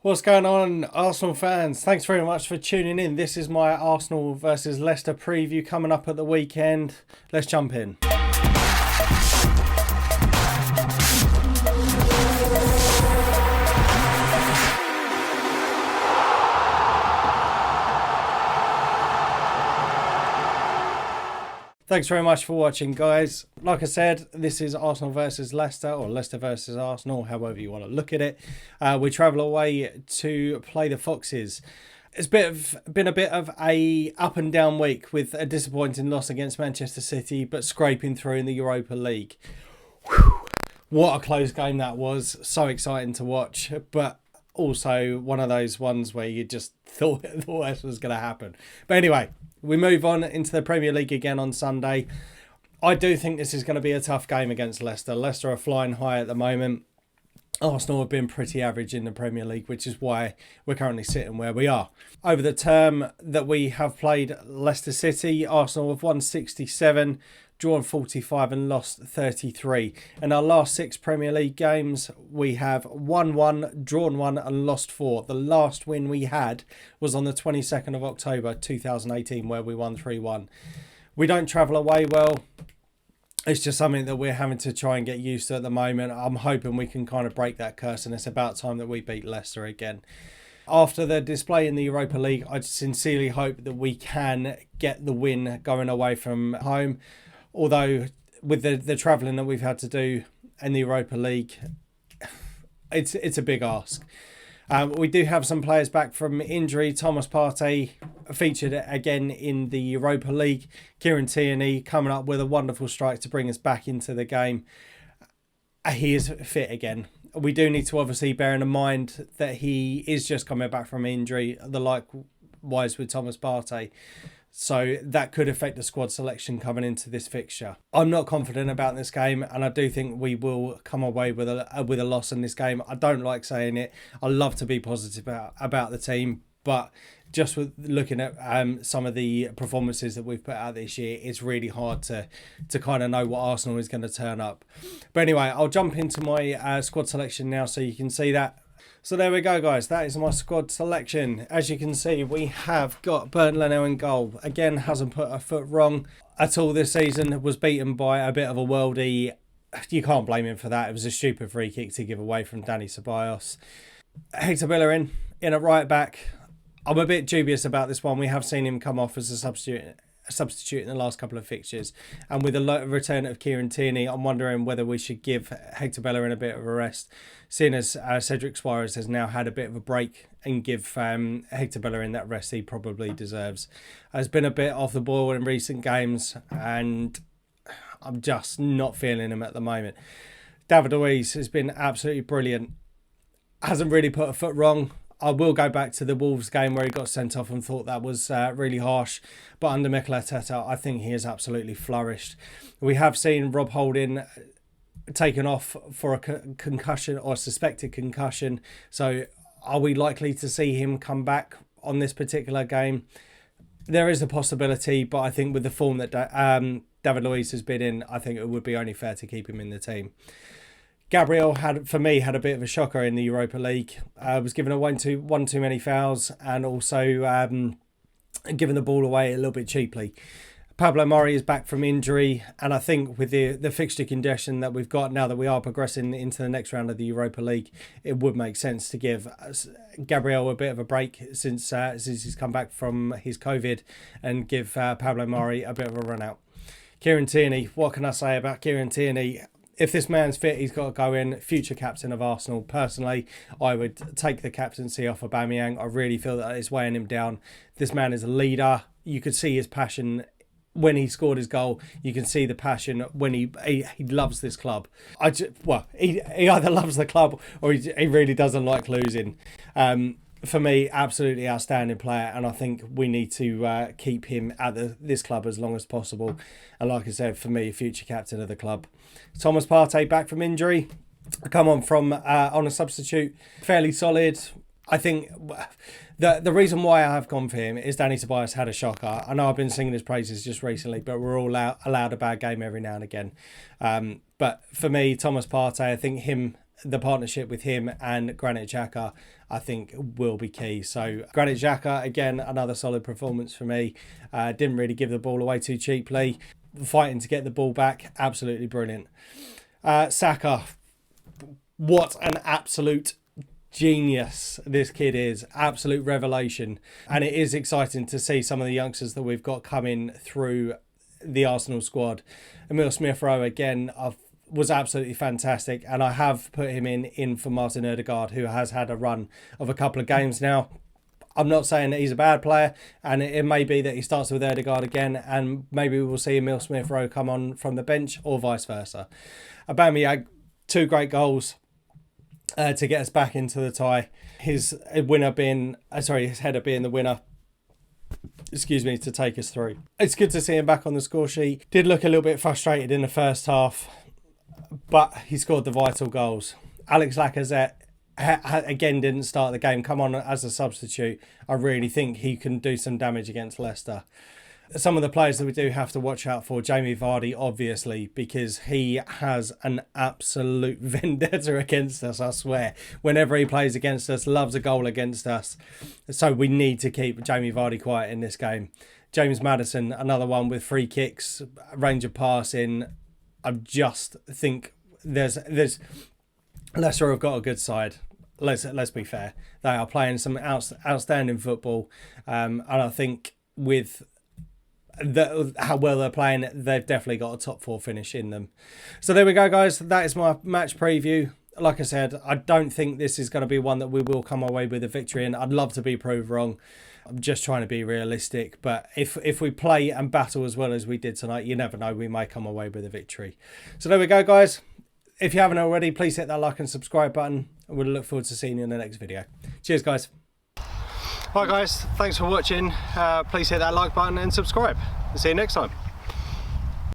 What's going on, Arsenal fans? Thanks very much for tuning in. This is my Arsenal versus Leicester preview coming up at the weekend. Let's jump in. Thanks very much for watching, guys. Like I said, this is Arsenal versus Leicester, or Leicester versus Arsenal, however you want to look at it. We travel away to play the Foxes. It's been a bit of a up and down week with a disappointing loss against Manchester City, but scraping through in the Europa League. Whew. What a close game that was. So exciting to watch, but also one of those ones where you just thought the worst was going to happen. But anyway, we move on into the Premier League again on Sunday. I do think this is going to be a tough game against Leicester. Leicester are flying high at the moment. Arsenal have been pretty average in the Premier League, which is why we're currently sitting where we are. Over the term that we have played Leicester City, Arsenal have won 67, drawn 45 and lost 33. In our last 6 Premier League games, we have won 1, drawn 1 and lost 4. The last win we had was on the 22nd of October 2018, where we won 3-1. We don't travel away well. It's just something that we're having to try and get used to at the moment. I'm hoping we can kind of break that curse, and it's about time that we beat Leicester again. After the display in the Europa League, I sincerely hope that we can get the win going away from home. Although with the travelling that we've had to do in the Europa League, it's a big ask. We do have some players back from injury. Thomas Partey featured again in the Europa League. Kieran Tierney coming up with a wonderful strike to bring us back into the game. He is fit again. We do need to obviously bear in mind that he is just coming back from injury, the likewise with Thomas Partey. So that could affect the squad selection coming into this fixture. I'm not confident about this game, and I do think we will come away with a loss in this game. I don't like saying it. I love to be positive about the team, but just with looking at some of the performances that we've put out this year, it's really hard to kind of know what Arsenal is going to turn up. But anyway, I'll jump into my squad selection now so you can see that. So there we go, guys. That is my squad selection. As you can see, we have got Bernd Leno in goal. Again, hasn't put a foot wrong at all this season. Was beaten by a bit of a worldie. You can't blame him for that. It was a stupid free kick to give away from Dani Ceballos. Hector Bellerin in at right back. I'm a bit dubious about this one. We have seen him come off as a substitute in the last couple of fixtures, and with the return of Kieran Tierney, I'm wondering whether we should give Hector Bellerin a bit of a rest, seeing as Cedric Suarez has now had a bit of a break, and give Hector Bellerin that rest he probably deserves. Has been a bit off the ball in recent games, and I'm just not feeling him at the moment. David Luiz has been absolutely brilliant. Hasn't really put a foot wrong. I will go back to the Wolves game where he got sent off and thought that was really harsh. But under Mikel Arteta, I think he has absolutely flourished. We have seen Rob Holding taken off for a concussion or a suspected concussion. So are we likely to see him come back on this particular game? There is a possibility, but I think with the form that David Luiz has been in, I think it would be only fair to keep him in the team. Gabriel had a bit of a shocker in the Europa League. Was given one too many fouls, and also given the ball away a little bit cheaply. Pablo Mari is back from injury, and I think with the fixture condition that we've got now that we are progressing into the next round of the Europa League, it would make sense to give Gabriel a bit of a break since he's come back from his COVID, and give Pablo Mari a bit of a run out. Kieran Tierney, what can I say about Kieran Tierney? If this man's fit, he's got to go in. Future captain of Arsenal. Personally, I would take the captaincy off Aubameyang. I really feel that it's weighing him down. This man is a leader. You could see his passion when he scored his goal. You can see the passion when he loves this club. He either loves the club or he really doesn't like losing. For me, absolutely outstanding player, and I think we need to keep him at this club as long as possible. And like I said, for me, future captain of the club. Thomas Partey back from injury, come on from on a substitute, fairly solid. I think the reason why I have gone for him is Dani Ceballos had a shocker. I know I've been singing his praises just recently, but we're all allowed a bad game every now and again. But for me, Thomas Partey, I think the partnership with him and Granit Xhaka, I think will be key. So Granit Xhaka, again, another solid performance for me. Didn't really give the ball away too cheaply. Fighting to get the ball back, absolutely brilliant. Saka, what an absolute genius this kid is. Absolute revelation. And it is exciting to see some of the youngsters that we've got coming through the Arsenal squad. Emil Smith-Rowe, again, was absolutely fantastic, and I have put him in for Martin Ødegaard, who has had a run of a couple of games now. I'm not saying that he's a bad player, and it may be that he starts with Ødegaard again, and maybe we will see Emil Smith-Rowe come on from the bench, or vice versa. Aubameyang, 2 great goals to get us back into the tie. His header being the winner. Excuse me, to take us through. It's good to see him back on the score sheet. Did look a little bit frustrated in the first half, but he scored the vital goals. Alex Lacazette, again, didn't start the game. Come on as a substitute. I really think he can do some damage against Leicester. Some of the players that we do have to watch out for, Jamie Vardy, obviously, because he has an absolute vendetta against us, I swear. Whenever he plays against us, loves a goal against us. So we need to keep Jamie Vardy quiet in this game. James Maddison, another one with free kicks, range of passing. I just think there's Leicester have got a good side. Let's be fair. They are playing some outstanding football. And I think with how well they're playing, they've definitely got a top 4 finish in them. So there we go, guys. That is my match preview. Like I said, I don't think this is going to be one that we will come away with a victory in. I'd love to be proved wrong. I'm just trying to be realistic. But if we play and battle as well as we did tonight, you never know, we may come away with a victory. So there we go, guys. If you haven't already, please hit that like and subscribe button. We'll look forward to seeing you in the next video. Cheers, guys. Right, guys, thanks for watching. Please hit that like button and subscribe. See you next time.